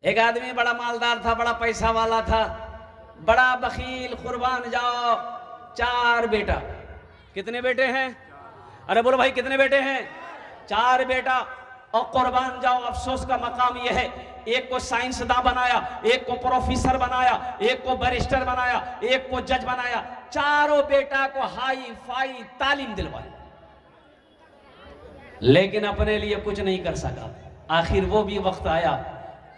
एक आदमी बड़ा मालदार था, बड़ा पैसा वाला था, बड़ा बखील, कुर्बान जाओ। 4 बेटा। कितने बेटे हैं? अरे बोलो भाई कितने बेटे हैं? 4 बेटा। और कुर्बान जाओ, अफसोस का मकाम यह है, एक को साइंसदां बनाया, एक को प्रोफेसर बनाया, एक को बैरिस्टर बनाया, एक को जज बनाया। चारों बेटा को हाई फाई तालीम दिलवाई, लेकिन अपने लिए कुछ नहीं कर सका। आखिर वो भी वक्त आया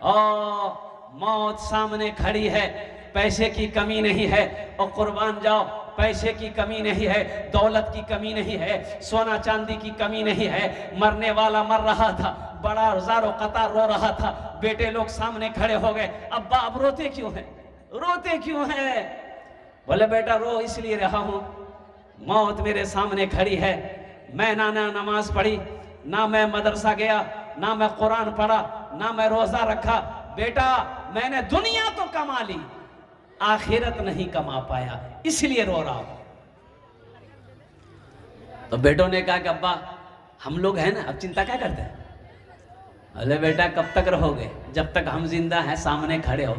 और मौत सामने खड़ी है। पैसे की कमी नहीं है, और कुर्बान जाओ पैसे की कमी नहीं है, दौलत की कमी नहीं है, सोना चांदी की कमी नहीं है। मरने वाला मर रहा था, बड़ा ज़ारो कतार रो रहा था। बेटे लोग सामने खड़े हो गए। अब्बा अब रोते क्यों हैं? रोते क्यों हैं? बोले बेटा रो इसलिए रहा हूं, मौत मेरे सामने खड़ी है। मैं ना नमाज पढ़ी, ना मैं मदरसा गया, ना मैं कुरान पढ़ा, ना मैं रोजा रखा। बेटा मैंने दुनिया तो कमा ली, आखिरत नहीं कमा पाया, इसलिए रो रहा हूं। तो बेटों ने कहा कि अब्बा हम लोग हैं ना, अब चिंता क्या करते हैं? अरे बेटा कब तक रहोगे? जब तक हम जिंदा हैं सामने खड़े हो।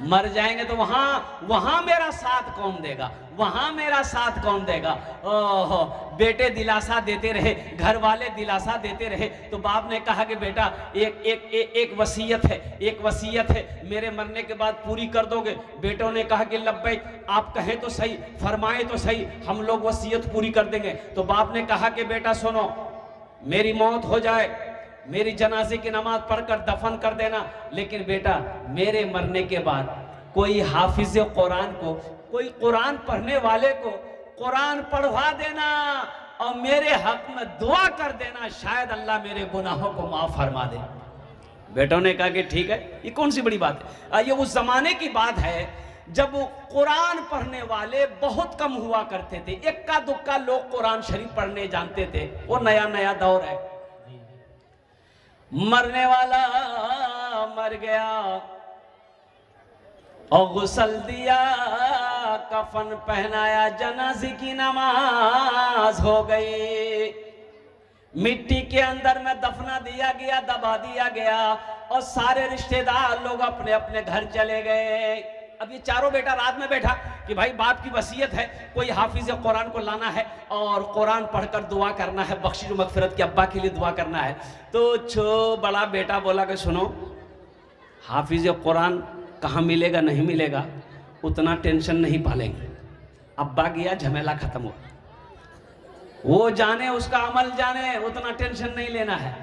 मर जाएंगे तो वहां मेरा साथ कौन देगा? वहां मेरा साथ कौन देगा? ओहो, बेटे दिलासा देते रहे, घर वाले दिलासा देते रहे। तो बाप ने कहा कि बेटा एक वसीयत है, एक वसीयत है, मेरे मरने के बाद पूरी कर दोगे? बेटों ने कहा कि लब्बैक, आप कहें तो सही, फरमाए तो सही, हम लोग वसीयत पूरी कर देंगे। तो बाप ने कहा कि बेटा सुनो, मेरी मौत हो जाए, मेरी जनाजे की नमाज पढ़कर दफन कर देना, लेकिन बेटा मेरे मरने के बाद कोई हाफिज कुरान को, कोई कुरान पढ़ने वाले को कुरान पढ़वा देना और मेरे हक में दुआ कर देना, शायद अल्लाह मेरे गुनाहों को माफ फरमा दे। बेटों ने कहा कि ठीक है, ये कौन सी बड़ी बात है? ये उस जमाने की बात है जब कुरान पढ़ने वाले बहुत कम हुआ करते थे, इक्का दुक्का लोग कुरान शरीफ पढ़ने जानते थे। वो नया नया दौर है। मरने वाला मर गया और गुसल दिया, कफन पहनाया, जनाजे की नमाज हो गई, मिट्टी के अंदर में दफना दिया गया, दबा दिया गया, और सारे रिश्तेदार लोग अपने अपने घर चले गए। अब ये चारों बेटा रात में बैठा कि भाई बाप की वसीयत है, कोई हाफिज कुरान को लाना है और कुरान पढ़कर दुआ करना है, बख्शिश मगफिरत की, अब्बा के लिए दुआ करना है। तो बड़ा बेटा बोला कि सुनो, हाफिज कुरान कहाँ मिलेगा नहीं मिलेगा उतना टेंशन नहीं पालेंगे। अब्बा गया, झमेला खत्म हुआ, वो जाने उसका अमल जाने, उतना टेंशन नहीं लेना है।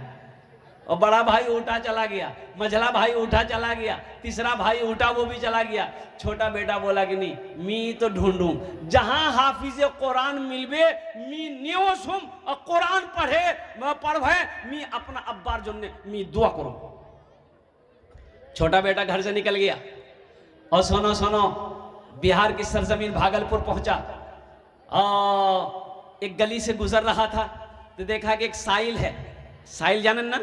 और बड़ा भाई उठा चला गया, मझला भाई उठा चला गया, तीसरा भाई उठा, वो भी चला गया। छोटा बेटा बोला कि नहीं, मी तो ढूंढूं जहां हाफिज कुरान मिलबे, मी न्योसुम और कुरान पढ़े पढ़े, मी अपना अब्बार जुन्ने मी दुआ करूं। छोटा बेटा घर से निकल गया और सुनो सुनो, बिहार की सरजमीन भागलपुर पहुंचा और एक गली से गुजर रहा था तो देखा कि एक साइल है। साइल जानन ना?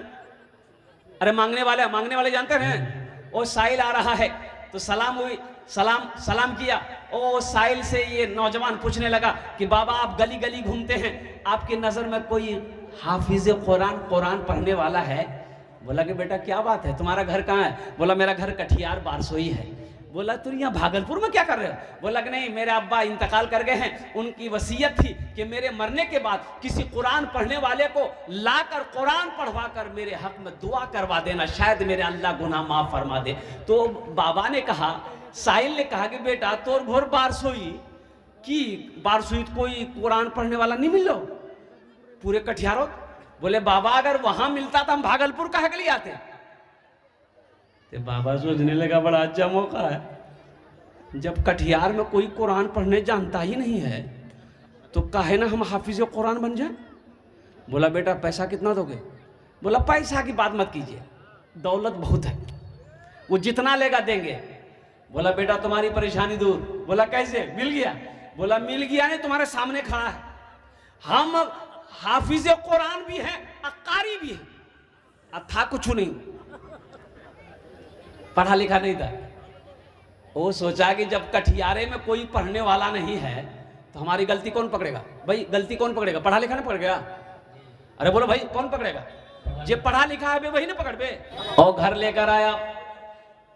अरे मांगने वाले जानते हैं? वो साइल आ रहा है तो सलाम हुई, सलाम किया। ओ साइल से ये नौजवान पूछने लगा कि बाबा आप गली गली घूमते हैं, आपकी नजर में कोई हाफिज कुरान पढ़ने वाला है? बोला कि बेटा क्या बात है, तुम्हारा घर कहाँ है? बोला मेरा घर कटिहार बारसोई है। बोला तुम यहाँ भागलपुर में क्या कर रहे हो? बोला कि नहीं, मेरे अब्बा इंतकाल कर गए हैं, उनकी वसीयत थी कि मेरे मरने के बाद किसी कुरान पढ़ने वाले को लाकर कुरान पढ़वा कर मेरे हक में दुआ करवा देना, शायद मेरे अल्लाह गुनाह माफ फरमा दे। तो बाबा ने कहा, साहिल ने कहा कि बेटा तोर भोर बारसोई की बारसोई कोई कुरान पढ़ने वाला नहीं मिल लो पूरे कटिहारों? बोले बाबा अगर वहां मिलता तो हम भागलपुर कहा के लिए आते। तो बाबा सोचने लगा बड़ा अच्छा मौका है, जब कटिहार में कोई कुरान पढ़ने जानता ही नहीं है तो काहे ना हम हाफिज कुरान बन जाए। बोला बेटा पैसा कितना दोगे? बोला पैसा की बात मत कीजिए, दौलत बहुत है, वो जितना लेगा देंगे। बोला बेटा तुम्हारी परेशानी दूर। बोला कैसे? मिल गया। बोला मिल गया नहीं, तुम्हारे सामने खड़ा है, हम हाफिज कुरान भी है, अकारी भी है, था कुछ नहीं, पढ़ा लिखा नहीं था। वो सोचा कि जब कटिहारे में कोई पढ़ने वाला नहीं है तो हमारी गलती कौन पकड़ेगा? भाई गलती कौन पकड़ेगा? पढ़ा लिखा नहीं पकड़ेगा? अरे बोलो भाई कौन पकड़ेगा? जो पढ़ा लिखा है वही ना पकड़ पे। और घर लेकर आया,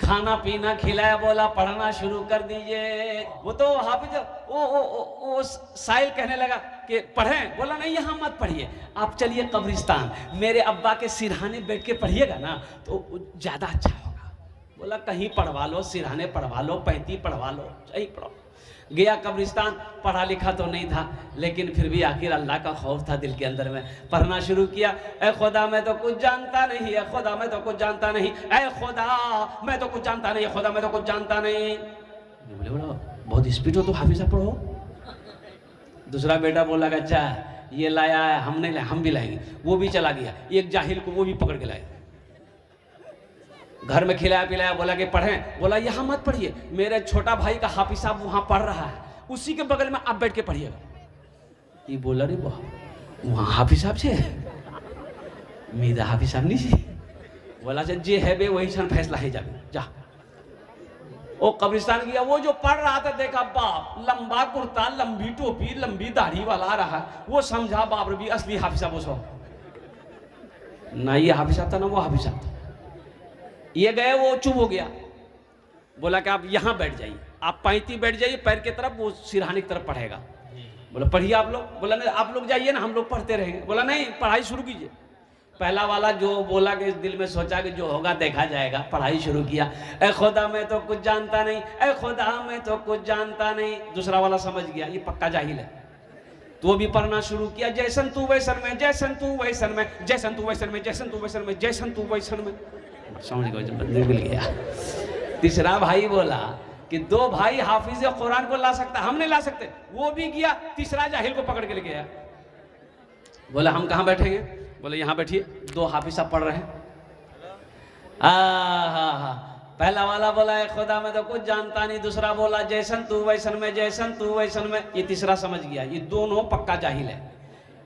खाना पीना खिलाया, बोला पढ़ना शुरू कर दीजिए। वो तो हाफिज वो साहिल कहने लगा कि पढ़ें, बोला नहीं यहाँ मत पढ़िए, आप चलिए कब्रिस्तान, मेरे अब्बा के सिरहाने बैठ के पढ़िएगा ना तो ज़्यादा अच्छा होगा। बोला कहीं पढ़वा लो, सिरहाने पढ़वा लो, 35 पढ़वा लो, सही पढ़ो। गया कब्रिस्तान, पढ़ा लिखा तो नहीं था लेकिन फिर भी आखिर अल्लाह का खौफ था दिल के अंदर में, पढ़ना शुरू किया। ए खुदा मैं तो कुछ जानता नहीं, ए खुदा मैं तो कुछ जानता नहीं, ए खुदा मैं तो कुछ जानता नहीं, खुदा मैं तो कुछ जानता नहीं। बोले बोला बहुत स्पीड हो तो हाफिज़ साहब पढ़ो। दूसरा बेटा बोला अच्छा ये लाया है, हम नहीं लाए, हम भी लाएंगे। वो भी चला गया, एक जाहिल को वो भी पकड़ के लाए, घर में खिलाया पिलाया, बोला कि पढ़ें, बोला यहाँ मत पढ़िए, मेरे छोटा भाई का हाफिज साहब वहाँ पढ़ रहा है, उसी के बगल में आप बैठ के पढ़िएगा। ये बोला रे वाह वहाँ हाफिज साहब से मेरा हाफिज साहब नहीं से, बोला जे है बे वही सन फैसला है, जाबे जा। वो कब्रिस्तान गया, वो जो पढ़ रहा था देखा बाप लंबा कुर्ता, लंबी टोपी, लंबी दाढ़ी वाला आ रहा, वो समझा बाप रे भी असली हाफिज साहब उसको ना, ये हाफिज साहब था ना वो हाफिज साहब था। ये गए, वो चुप हो गया, बोला कि आप यहाँ बैठ जाइए, आप 35 बैठ जाइए पैर की तरफ, वो सिरहाने की तरफ पढ़ेगा। बोला पढ़िए आप लोग, बोला नहीं आप लोग जाइए ना, हम लोग पढ़ते रहेंगे। बोला नहीं पढ़ाई शुरू कीजिए। पहला वाला जो बोला कि दिल में सोचा कि जो होगा देखा जाएगा, पढ़ाई शुरू किया। ए खुदा मैं तो कुछ जानता नहीं, ए खुदा मैं तो कुछ जानता नहीं। दूसरा वाला समझ गया ये पक्का जाहिल है, तो वो भी पढ़ना शुरू किया, जैसन तू वैसन में, जैसन तू वैसन में, जैसन तू वैसन में, जैसन तू वैसन में, जैसन तू वैसन में। समझ गए, जब बंदे मिल गया। तीसरा भाई बोला कि 2 भाई हाफिज कुरान को ला सकता, हम नहीं ला सकते। वो भी गया, तीसरा जाहिल को पकड़ के ले गया। बोला हम कहाँ बैठेंगे? बोले यहाँ बैठिए, 2 हाफिज साहब पढ़ रहे हैं। पहला वाला बोला खुदा मैं तो कुछ जानता नहीं, दूसरा बोला जैसन तू वैसन में, जैसन तू वैसन में। ये तीसरा समझ गया, ये दोनों पक्का जाहिल है।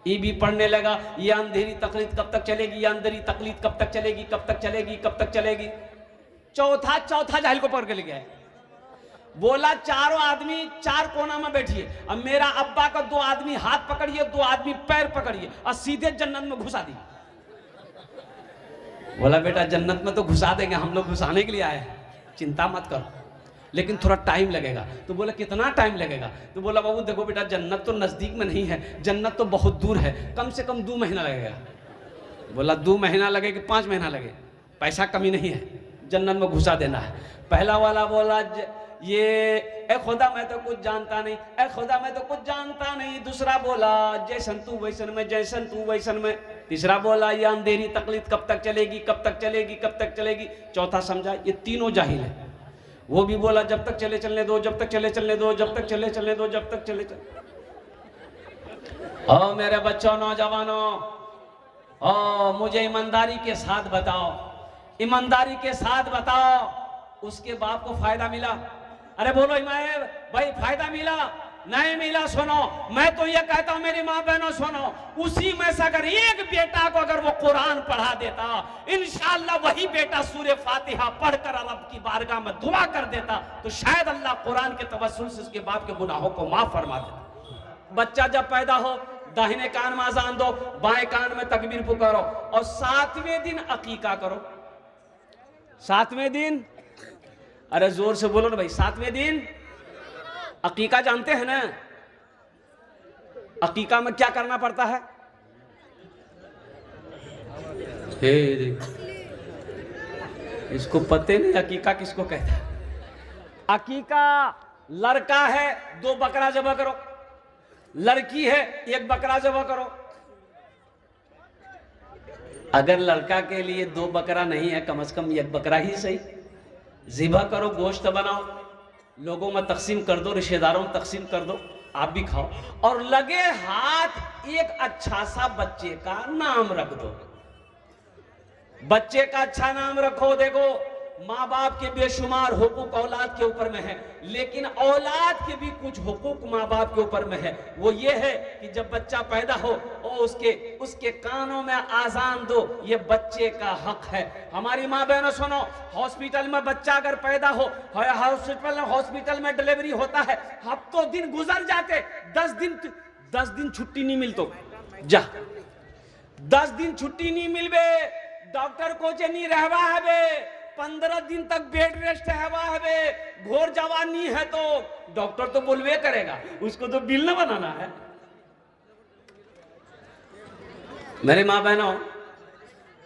ये भी पढ़ने लगा, ये अंधेरी तकलीद कब तक चलेगी, ये अंधेरी तकलीद कब तक चलेगी, कब तक चलेगी, कब तक चलेगी। चौथा जाहिल को पकड़ के ले गया, बोला चारों आदमी 4 कोना में बैठिए, अब मेरा अब्बा का 2 आदमी हाथ पकड़िए, 2 आदमी पैर पकड़िए और सीधे जन्नत में घुसा दी। बोला बेटा जन्नत में तो घुसा देंगे, हम लोग घुसाने के लिए आए हैं, चिंता मत करो, लेकिन थोड़ा टाइम लगेगा। तो बोला कितना टाइम लगेगा? तो बोला बाबू देखो बेटा जन्नत तो नज़दीक में नहीं है, जन्नत तो बहुत दूर है, कम से कम 2 महीना लगेगा। बोला 2 महीना लगे कि 5 महीना लगे, पैसा कमी नहीं है, जन्नत में घुसा देना है। पहला वाला बोला ये ए खुदा मैं तो कुछ जानता नहीं, ए खुदा मैं तो कुछ जानता नहीं। दूसरा बोला जैसन तू वैसन में, जैसन तू वैसन में। तीसरा बोला ये अंधेरी तकलीद कब तक चलेगी, कब तक चलेगी, कब तक चलेगी। चौथा समझा ये तीनों जाहिल है। वो भी बोला जब तक चले चलने दो, जब तक चले चलने दो, जब तक चले चलने दो, जब तक चले चलने। ओ मेरे बच्चों नौजवानों, ओ मुझे ईमानदारी के साथ बताओ, ईमानदारी के साथ बताओ उसके बाप को फायदा मिला? अरे बोलो इमाम भाई फायदा मिला? नहीं मिला। सुनो मैं तो ये कहता हूं मेरी माँ बहनों सुनो, उसी में से अगर एक बेटा को अगर वो कुरान पढ़ा देता, इंशाअल्लाह वही बेटा सूरह फातिहा पढ़कर रब की बारगाह में दुआ कर देता, तो शायद अल्लाह कुरान के तवस्सुल से उसके बाप के गुनाहों को माफ फरमा देता। बच्चा जब पैदा हो दाहिने कान में अजान दो, बाएं कान में तकबीर पुकारो और 7वें दिन अकीका करो। 7वें दिन, अरे जोर से बोलो ना भाई, 7वें दिन अकीका जानते हैं ना? अकीका में क्या करना पड़ता है? इसको पते नहीं अकीका किसको कहता है। अकीका लड़का है 2 बकरा ज़बह करो, लड़की है 1 बकरा ज़बह करो। अगर लड़का के लिए 2 बकरा नहीं है, कम से कम 1 बकरा ही सही ज़िबा करो, गोश्त बनाओ, लोगों में तकसीम कर दो, रिश्तेदारों में तकसीम कर दो, आप भी खाओ, और लगे हाथ एक अच्छा सा बच्चे का नाम रख दो। बच्चे का अच्छा नाम रखो। देखो माँ बाप के बेशुमार हुकूक औलाद के ऊपर में है, लेकिन औलाद के भी कुछ हुकूक माँ बाप के ऊपर में है। वो ये है कि जब बच्चा पैदा हो और उसके कानों में आजान दो, ये बच्चे का हक है। हमारी माँ बहनों सुनो, हॉस्पिटल में बच्चा अगर पैदा हो, हॉस्पिटल में डिलीवरी होता है, हफ्तों दिन गुजर जाते, 10 दिन छुट्टी नहीं मिलतो, जा 10 दिन छुट्टी नहीं मिलबे, डॉक्टर को जे नहीं रहवा है बे, 15 दिन तक बेड रेस्ट है, वाह बे घोर जवानी है, तो डॉक्टर तो बोलवे करेगा, उसको तो बिल न बनाना है। मेरे माँ बहनों,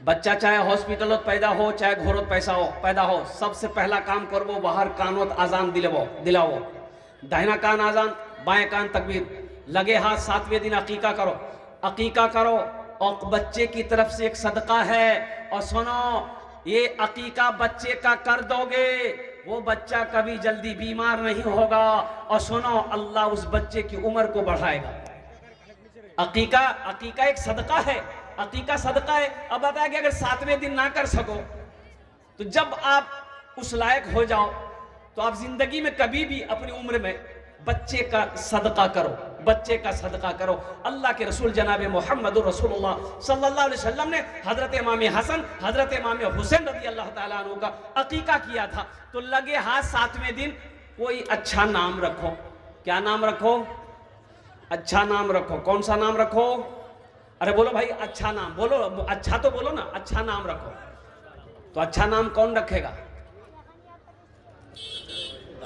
बच्चा चाहे हॉस्पिटल पैदा हो चाहे घोरत पैदा हो, सबसे पहला काम करबो बाहर कानोत आजान दिलाओ, दाहिना कान आजान, बाएं कान तकबीर, लगे हाथ 7वें दिन अकीका करो, और बच्चे की तरफ से एक सदका है। और सुनो, ये अकीका बच्चे का कर दोगे, वो बच्चा कभी जल्दी बीमार नहीं होगा, और सुनो अल्लाह उस बच्चे की उम्र को बढ़ाएगा। अकीका एक सदका है, अकीका सदका है। अब बताया कि अगर 7वें दिन ना कर सको तो जब आप उस लायक हो जाओ तो आप जिंदगी में कभी भी अपनी उम्र में बच्चे का सदका करो। अल्लाह के रसूल जनाब मोहम्मद रसूलुल्लाह सल्लल्लाहु अलैहि वसल्लम ने हजरत इमाम हसन, हजरत इमाम हुसैन रज़ी अल्लाह ताला अन्हु का अकीका किया था। तो लगे हाथ 7वें दिन कोई अच्छा नाम रखो। क्या नाम रखो? अच्छा नाम रखो। कौन सा नाम रखो? अरे बोलो भाई, अच्छा नाम बोलो, अच्छा तो बोलो ना, अच्छा नाम रखो। तो अच्छा नाम कौन रखेगा?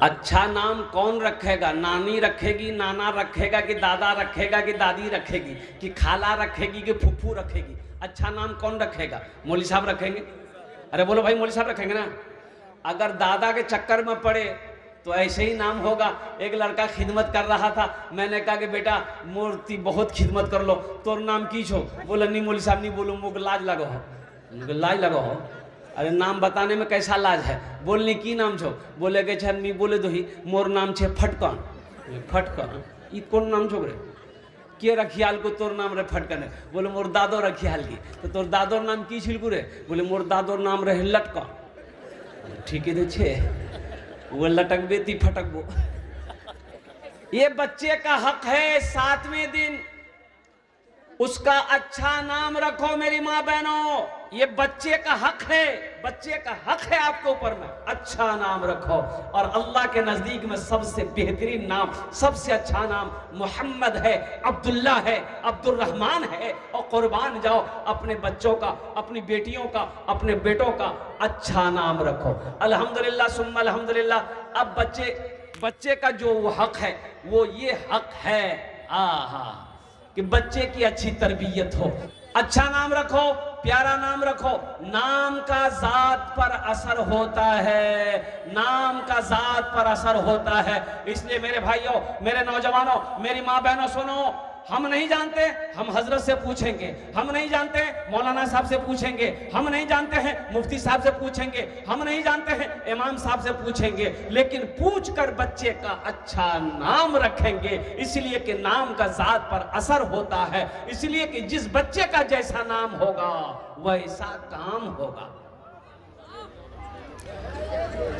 अच्छा नाम कौन रखेगा? नानी रखेगी, नाना रखेगा, कि दादा रखेगा, कि दादी रखेगी, कि खाला रखेगी, कि फुफ्फू रखेगी? अच्छा नाम कौन रखेगा? मौलवी साहब रखेंगे? अरे बोलो भाई, मौलवी साहब रखेंगे ना। अगर दादा के चक्कर में पड़े तो ऐसे ही नाम होगा। एक लड़का खिदमत कर रहा था, मैंने कहा कि बेटा मूर्ति बहुत खिदमत कर लो, तोर नाम की छो? बोला नहीं मौलवी साहब नहीं बोलूँ, मुझे लाज लगो हो। लाज लगो हो? अरे नाम बताने में कैसा लाज है? बोलने की नाम छो? बोले के छे नहीं बोले दो ही, मोर नाम छे फटकन। फटकन ई कौन नाम छो रे? के रखियाल को तोर नाम रे फटकन? बोले मोर दादो रखियाल की। तो तोर दादोर नाम की छिलकू रे? बोले मोर दादोर नाम रहे लटकन। ठीक है छे, वो लटक बेती फटकबो। ये बच्चे का हक है 7वें दिन उसका अच्छा नाम रखो। मेरी माँ बहनों, ये बच्चे का हक है, बच्चे का हक है आपके ऊपर में अच्छा नाम रखो। और अल्लाह के नजदीक में सबसे बेहतरीन नाम, सबसे अच्छा नाम मोहम्मद है, अब्दुल्ला है, अब्दुल रहमान है। और कुर्बान जाओ अपने बच्चों का, अपनी बेटियों का, अपने बेटों का अच्छा नाम रखो। अल्हम्दुलिल्लाह सुम्मा अल्हम्दुलिल्लाह। अब बच्चे का जो वो हक है, वो ये हक है कि बच्चे की अच्छी तरबियत हो, अच्छा नाम रखो, प्यारा नाम रखो। नाम का जात पर असर होता है, नाम का जात पर असर होता है। इसलिए मेरे भाइयों, मेरे नौजवानों, मेरी माँ बहनों, सुनो, हम नहीं जानते, हम हजरत से पूछेंगे। हम नहीं जानते, मौलाना साहब से पूछेंगे। हम नहीं जानते हैं, मुफ्ती साहब से पूछेंगे। हम नहीं जानते हैं, इमाम साहब से पूछेंगे। लेकिन पूछकर बच्चे का अच्छा नाम रखेंगे, इसलिए कि नाम का जात पर असर होता है। इसलिए कि जिस बच्चे का जैसा नाम होगा वैसा काम होगा।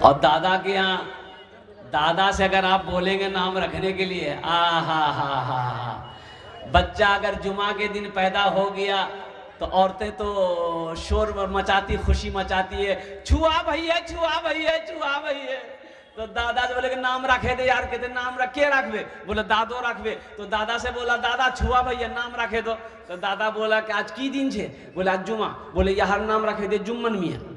और दादा के यहाँ, दादा से अगर आप बोलेंगे नाम रखने के लिए, हा, बच्चा अगर जुमा के दिन पैदा हो गया तो औरतें तो शोर मचाती, खुशी मचाती है, छुआ भैया, छुआ भैया, छुआ भैया। तो दादा से बोले कि नाम रखे दे यार, कहते नाम रखे रखबे? बोले दादो रखबे। तो दादा से बोला दादा छुआ भैया नाम रखे दो। तो दादा बोला कि आज की दिन छे? बोले आज जुमा। बोले यार नाम रखे दे जुम्मन मियाँ।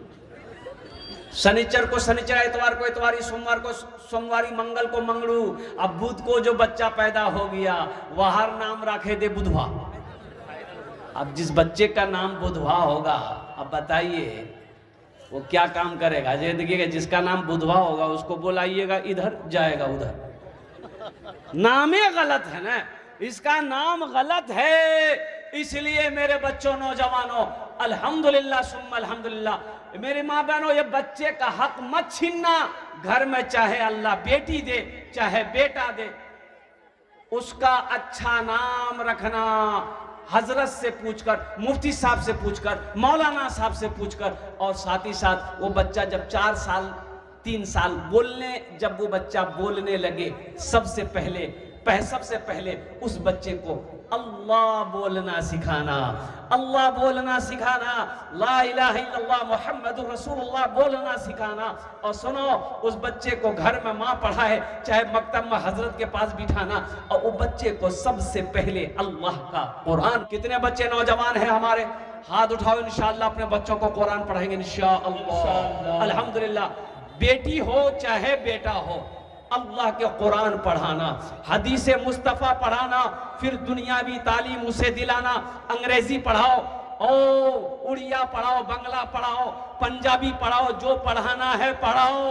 शनिचर को शनिचर, इतवार को इतवारी, सोमवार को सोमवारी, मंगल को मंगलू। अब बुध को जो बच्चा पैदा हो गया वह नाम रखे दे बुधवा। अब जिस बच्चे का नाम बुधवा होगा, अब बताइए वो क्या काम करेगा? ये देखिएगा, जिसका नाम बुधवा होगा उसको बुलाइएगा इधर, जाएगा उधर। नाम ही गलत है ना, इसका नाम गलत है। इसलिए मेरे बच्चों, नौजवानों, अल्हम्दुलिल्लाह सुम्मा अल्हम्दुलिल्लाह, मेरी माँ बहनों, ये बच्चे का हक मत छीनना। घर में चाहे अल्लाह बेटी दे चाहे बेटा दे, उसका अच्छा नाम रखना। हजरत से पूछकर, मुफ्ती साहब से पूछकर, मौलाना साहब से पूछकर। और साथ ही साथ वो बच्चा जब 4 साल 3 साल जब वो बच्चा बोलने लगे, सबसे पहले उस बच्चे को अल्लाह बोलना सिखाना, अल्लाह बोलना सिखाना, ला इलाहा इल्लल्लाह मुहम्मदुर रसूलुल्लाह बोलना सिखाना। और सुनो, उस बच्चे को घर में माँ पढ़ाए, चाहे मकतब में हजरत के पास बिठाना, और वो बच्चे को सबसे पहले अल्लाह का कुरान। कितने बच्चे नौजवान हैं हमारे, हाथ उठाओ, इंशाअल्लाह अपने बच्चों को कुरान पढ़ाएंगे इंशाअल्लाह। अल्हम्दुलिल्लाह, बेटी हो चाहे बेटा हो, अल्लाह के कुरान पढ़ाना, हदीस मुस्तफ़ा पढ़ाना, फिर दुनियावी तालीम उसे दिलाना। अंग्रेजी पढ़ाओ, ओ उड़िया पढ़ाओ, बंगला पढ़ाओ, पंजाबी पढ़ाओ, जो पढ़ाना है पढ़ाओ।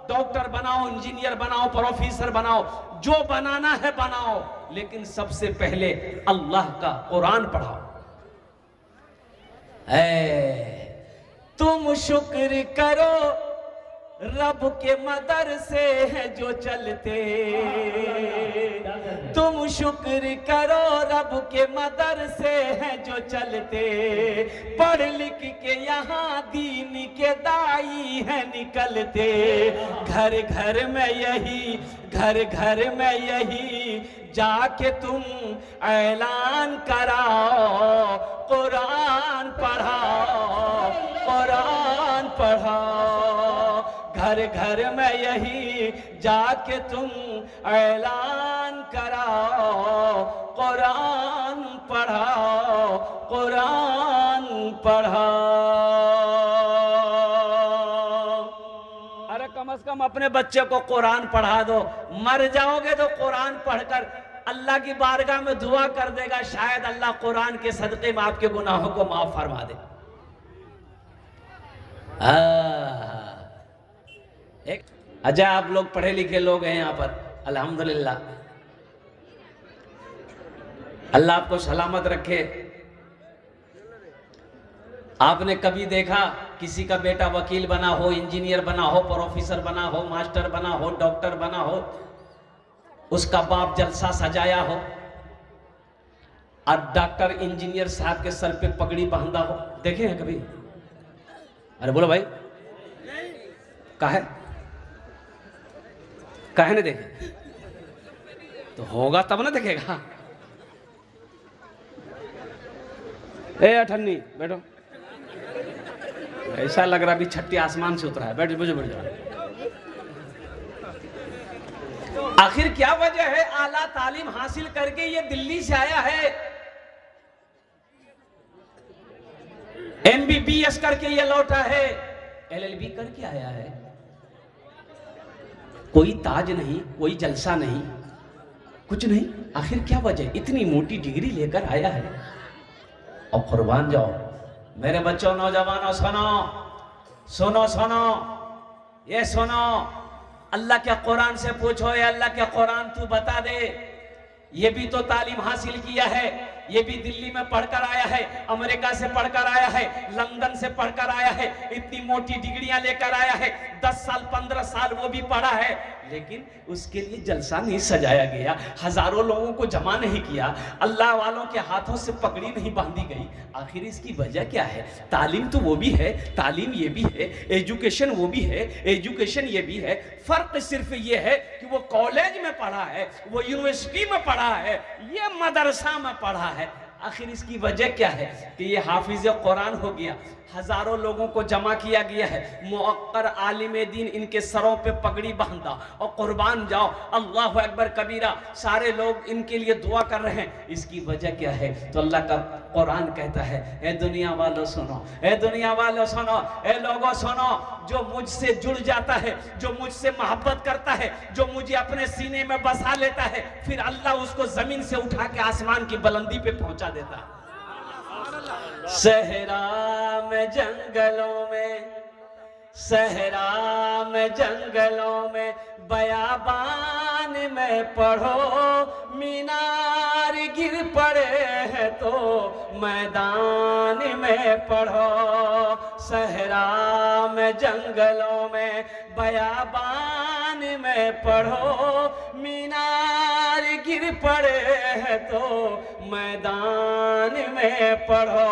डॉक्टर बनाओ, इंजीनियर बनाओ, प्रोफेसर बनाओ, जो बनाना है बनाओ, लेकिन सबसे पहले अल्लाह का कुरान पढ़ाओ। तुम शुक्र करो रब के मदरसे हैं जो चलते, तुम शुक्र करो रब के मदरसे हैं जो चलते, पढ़ लिख के यहाँ दीन के दाई हैं निकलते। घर घर में यही, घर घर में यही जाके तुम ऐलान कराओ, कुरान पढ़ाओ, कुरान पढ़ाओ। घर घर में यही जाके तुम ऐलान कराओ, कुरान पढ़ाओ, कुरान पढ़ाओ। अरे कम से कम अपने बच्चे को कुरान पढ़ा दो। मर जाओगे तो कुरान पढ़कर अल्लाह की बारगाह में दुआ कर देगा, शायद अल्लाह कुरान के सदक़े में आपके गुनाहों को माफ फरमा दे। एक अच्छा, आप लोग पढ़े लिखे लोग हैं यहाँ पर, अल्हम्दुलिल्लाह, अल्लाह आपको सलामत रखे। आपने कभी देखा किसी का बेटा वकील बना हो, इंजीनियर बना हो, प्रोफेसर बना हो, मास्टर बना हो, डॉक्टर बना हो, उसका बाप जलसा सजाया हो और डॉक्टर इंजीनियर साहब के सर पे पगड़ी बांधा हो? देखे हैं कभी? अरे बोलो भाई, काहे नहीं देखे? तो होगा तब ना देखेगा। ए अठन्नी बैठो, ऐसा लग रहा भी छठी आसमान से उतरा है। बैठो बैठो बैठ जाओ। आखिर क्या वजह है? आला तालीम हासिल करके ये दिल्ली से आया है, MBBS करके ये लौटा है, LLB करके आया है। कोई ताज नहीं, कोई जलसा नहीं, कुछ नहीं। आखिर क्या वजह? इतनी मोटी डिग्री लेकर आया है। और कुर्बान जाओ मेरे बच्चों, नौजवानों, सुनो सुनो सुनो, ये सुनो, अल्लाह के कुरान से पूछो, ये अल्लाह के कुरान तू बता दे। ये भी तो तालीम हासिल किया है, ये भी दिल्ली में पढ़कर आया है, अमेरिका से पढ़कर आया है, लंदन से पढ़कर आया है, इतनी मोटी डिग्रियां लेकर आया है, 10 साल 15 साल वो भी पढ़ा है, लेकिन उसके लिए जलसा नहीं सजाया गया, हजारों लोगों को जमा नहीं किया, अल्लाह वालों के हाथों से पगड़ी नहीं बांधी गई। आखिर इसकी वजह क्या है? तालीम तो वो भी है, तालीम ये भी है, एजुकेशन वो भी है, एजुकेशन ये भी है। फर्क सिर्फ ये है कि वो कॉलेज में पढ़ा है, वो यूनिवर्सिटी में पढ़ा है, ये मदरसा में पढ़ा है। आखिर इसकी वजह क्या है कि ये हाफिज कुरान हो गया, हजारों लोगों को जमा किया गया है, मुअक्कर आलिम दीन इनके सरों पे पगड़ी बांधा, और कुर्बान जाओ अल्लाह अकबर कबीरा, सारे लोग इनके लिए दुआ कर रहे हैं। इसकी वजह क्या है? तो अल्लाह का कुरान कहता है, ए दुनिया वालों सुनो, ए दुनिया वालों सुनो, ए लोगों सुनो, जो मुझसे जुड़ जाता है, जो मुझसे मोहब्बत करता है, जो मुझे अपने सीने में बसा लेता है, फिर अल्लाह उसको जमीन से उठा के आसमान की बुलंदी पे पहुंचा देता है। सहरा में जंगलों में, सहरा में जंगलों में, बयाबान में पढ़ो, मीनार गिर पड़े हैं तो मैदान में पढ़ो। सहरा में जंगलों में, बयाबान में पढ़ो, मीनार गिर पड़े हैं तो मैदान में पढ़ो।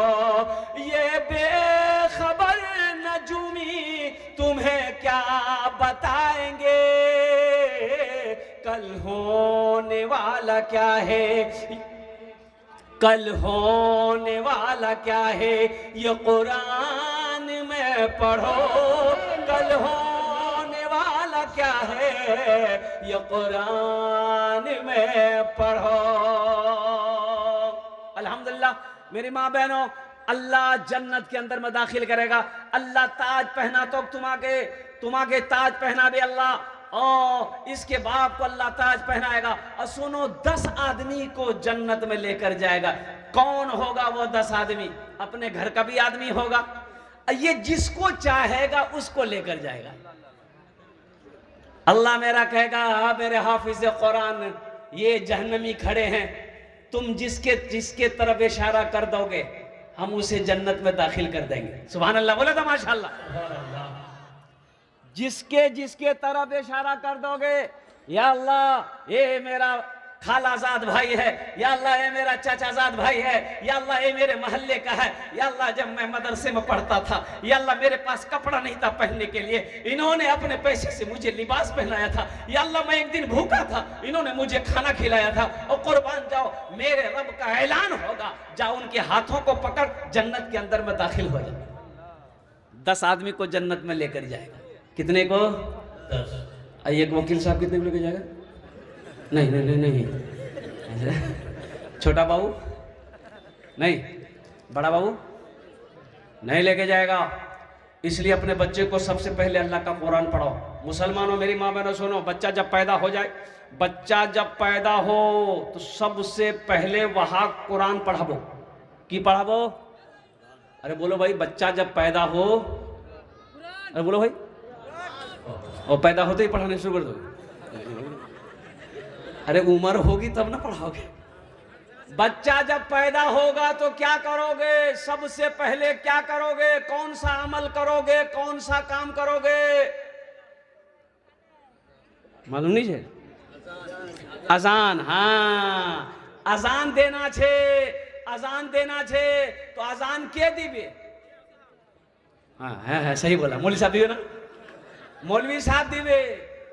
ये बेखबर नजूमी तुम्हें क्या बताएंगे, कल होने वाला क्या है, कल होने वाला क्या है, ये कुरान में पढ़ो, कल होने वाला क्या है, ये कुरान में पढ़ो। अल्हम्दुलिल्लाह मेरी माँ बहनों, अल्लाह जन्नत के अंदर में दाखिल करेगा। अल्लाह ताज पहना तो तुम्हारे ताज पहना भी अल्लाह, और इसके बाप को अल्लाह ताज पहनाएगा। और सुनो, 10 आदमी को जन्नत में लेकर जाएगा। कौन होगा वो 10 आदमी? अपने घर का भी आदमी होगा, ये जिसको चाहेगा उसको लेकर जाएगा। अल्लाह मेरा कहेगा, हाँ मेरे हाफिज कुरान, ये जहन्नमी खड़े हैं, तुम जिसके तरफ इशारा कर दोगे हम उसे जन्नत में दाखिल कर देंगे। सुभान अल्लाह, बोला था माशाअल्लाह। जिसके तरफ इशारा कर दोगे, या अल्लाह ये मेरा खालाजाद भाई है, या अल्लाह ये मेरा चाचाजाद भाई है, या अल्लाह ये मेरे मोहल्ले का है, या अल्लाह जब मैं मदरसे में पढ़ता था, या अल्लाह मेरे पास कपड़ा नहीं था पहनने के लिए, इन्होंने अपने पैसे से मुझे लिबास पहनाया था, या अल्लाह मैं एक दिन भूखा था, इन्होंने मुझे खाना खिलाया था। और कुर्बान जाओ, मेरे रब का ऐलान होगा, जाओ उनके हाथों को पकड़ जन्नत के अंदर में दाखिल हो जाए। 10 आदमी को जन्नत में लेकर जाएगा। कितने को? 10। एक वकील साहब कितने को लेकर जाएगा? नहीं। छोटा बाबू नहीं, बड़ा बाबू नहीं लेके जाएगा। इसलिए अपने बच्चे को सबसे पहले अल्लाह का कुरान पढ़ाओ। मुसलमानों, मेरी माँ बहनों सुनो, बच्चा जब पैदा हो जाए, बच्चा जब पैदा हो तो सबसे पहले वहां कुरान पढ़ाबो। की पढ़ाबो? अरे बोलो भाई, बच्चा जब पैदा हो, अरे बोलो भाई, और पैदा होते ही पढ़ाने शुरू कर दो। अरे उम्र होगी तब ना पढ़ाओगे। बच्चा जब पैदा होगा तो क्या करोगे? सबसे पहले क्या करोगे? कौन सा अमल करोगे? कौन सा काम करोगे? मालूम नहीं है? अजान। हाँ, अजान देना छे, अजान देना छे। तो अजान के दीबे? हाँ है सही बोला, मौलवी साहब दिवे ना, मौलवी साहब दिवे।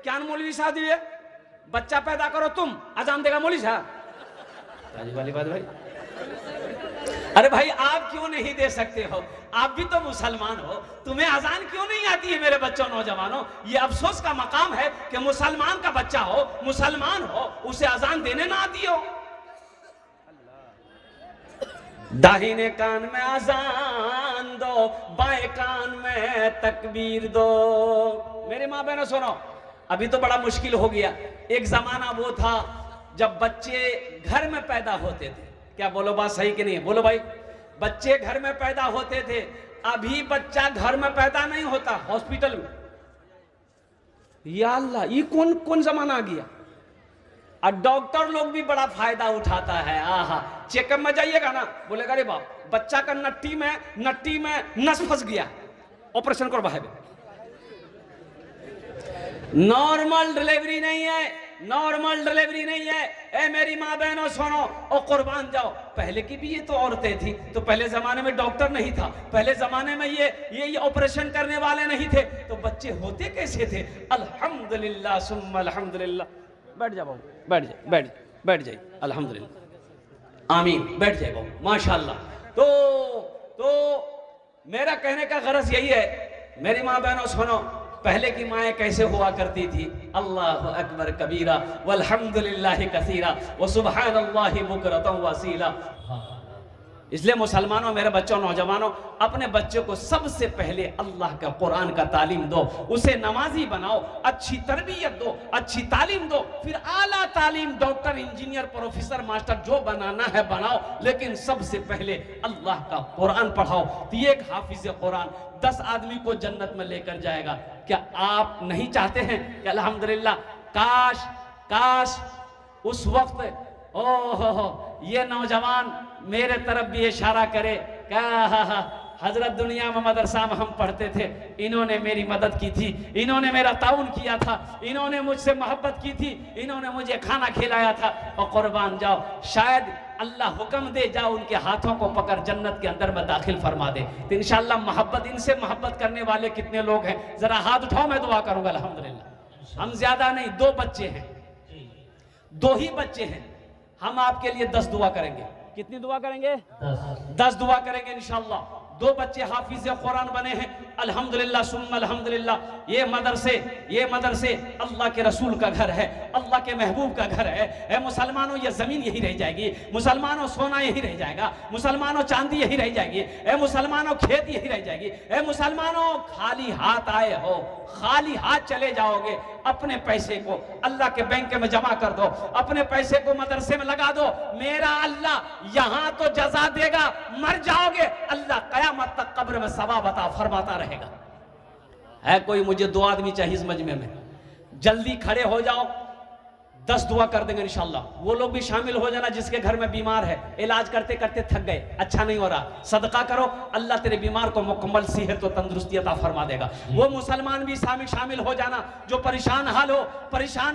क्या मौलवी साहब दिवे? बच्चा पैदा करो तुम, अजान देगा मौलवी साहब? ताजी वाली बात भाई। अरे भाई, आप क्यों नहीं दे सकते हो? आप भी तो मुसलमान हो, तुम्हें अजान क्यों नहीं आती है? मेरे बच्चों, नौजवानों, ये अफसोस का मकाम है कि मुसलमान का बच्चा हो, मुसलमान हो, उसे अजान देने ना आती हो। दाहिने कान में अजान दो, बाएं कान में तकबीर दो। मेरे माँ बहनों सुनो, अभी तो बड़ा मुश्किल हो गया। एक जमाना वो था जब बच्चे घर में पैदा होते थे। क्या बोलो, बात सही कि नहीं? बोलो भाई, बच्चे घर में पैदा होते थे। अभी बच्चा घर में पैदा नहीं होता, हॉस्पिटल में। या अल्लाह, ये कौन जमाना आ गया? और डॉक्टर लोग भी बड़ा फायदा उठाता है। आहा, चेकअप में जाइएगा ना, बोलेगा अरे बाप, बच्चा का नट्टी में नस फंस गया, ऑपरेशन करो बाहर। नॉर्मल डिलीवरी नहीं है, नॉर्मल डिलीवरी नहीं है। ए मेरी माँ बहनों सुनो, और कुर्बान जाओ, पहले की भी ये तो औरतें थी, तो पहले जमाने में डॉक्टर नहीं था, पहले जमाने में ये ऑपरेशन करने वाले नहीं थे, तो बच्चे होते कैसे थे? अल्हम्दुलिल्लाह सुम्मा अल्हम्दुलिल्लाह। बैठ जा बाबू, बैठ जाइए। अल्हम्दुलिल्लाह, आमीन, बैठ जाए बाबू, माशाअल्लाह। तो मेरा कहने का गरज यही है, मेरी माँ बहनों सुनो, पहले की माएँ कैसे हुआ करती थी? अल्लाहु अकबर कबीरा वल्हम्दुलिल्लाहि कसीरा व सुब्हानल्लाहि बुकरतन वसीला। इसलिए मुसलमानों, मेरे बच्चों, नौजवानों, अपने बच्चों को सबसे पहले अल्लाह का कुरान का तालीम दो, उसे नमाजी बनाओ, अच्छी तरबियत दो, अच्छी तालीम दो, फिर आला तालीम, डॉक्टर, इंजीनियर, प्रोफेसर, मास्टर जो बनाना है बनाओ, लेकिन सबसे पहले अल्लाह का कुरान पढ़ाओ। तो ये एक हाफिज कुरान 10 आदमी को जन्नत में लेकर जाएगा। क्या आप नहीं चाहते हैं कि अल्हम्दुलिल्लाह, काश उस वक्त ये नौजवान मेरे तरफ भी इशारा करे, क्या हजरत दुनिया में मदरसा में हम पढ़ते थे, इन्होंने मेरी मदद की थी, इन्होंने मेरा ताउन किया था, इन्होंने मुझसे मोहब्बत की थी, इन्होंने मुझे खाना खिलाया था। और कुर्बान जाओ, शायद अल्लाह हुक्म दे, जाओ उनके हाथों को पकड़ जन्नत के अंदर में दाखिल फरमा दे। तो इंशाअल्लाह मोहब्बत, इनसे मोहब्बत करने वाले कितने लोग हैं? जरा हाथ उठाओ, मैं दुआ करूंगा। अल्हम्दुलिल्लाह, हम ज्यादा नहीं, 2 बच्चे हैं, 2 ही बच्चे हैं। हम आपके लिए 10 दुआ करेंगे। कितनी दुआ करेंगे? 10 दुआ करेंगे इंशाअल्लाह। 2 बच्चे हाफिज कुरान बने हैं, अल्हम्दुलिल्लाह सुम्मा अल्हम्दुलिल्लाह। ये मदरसे अल्लाह के रसूल का घर है, अल्लाह के महबूब का घर है। ए मुसलमानों, ये जमीन यही रह जाएगी, मुसलमानों सोना यही रह जाएगा, मुसलमानों चांदी यही रह जाएगी, ए मुसलमानों खेत यही रह जाएगी। ए मुसलमानों, खाली हाथ आए हो, खाली हाथ चले जाओगे। अपने पैसे को अल्लाह के बैंक में जमा कर दो, अपने पैसे को मदरसे में लगा दो। मेरा अल्लाह यहां तो जजा देगा, मर जाओगे अल्लाह कयामत तक कब्र में सवाब अता फरमाता रहेगा। है कोई? मुझे 2 आदमी चाहिए इस मजमे में, जल्दी खड़े हो जाओ, 10 दुआ कर देंगे इंशाल्लाह। वो लोग भी शामिल हो जाना जिसके घर में बीमार है, इलाज करते करते थक गए, अच्छा नहीं हो रहा, सदका करो, अल्लाह तेरे बीमार को मुकम्मल सेहत और तंदुरुस्ती अता फरमा देगा। वो मुसलमान भी शामिल हो जाना जो परेशान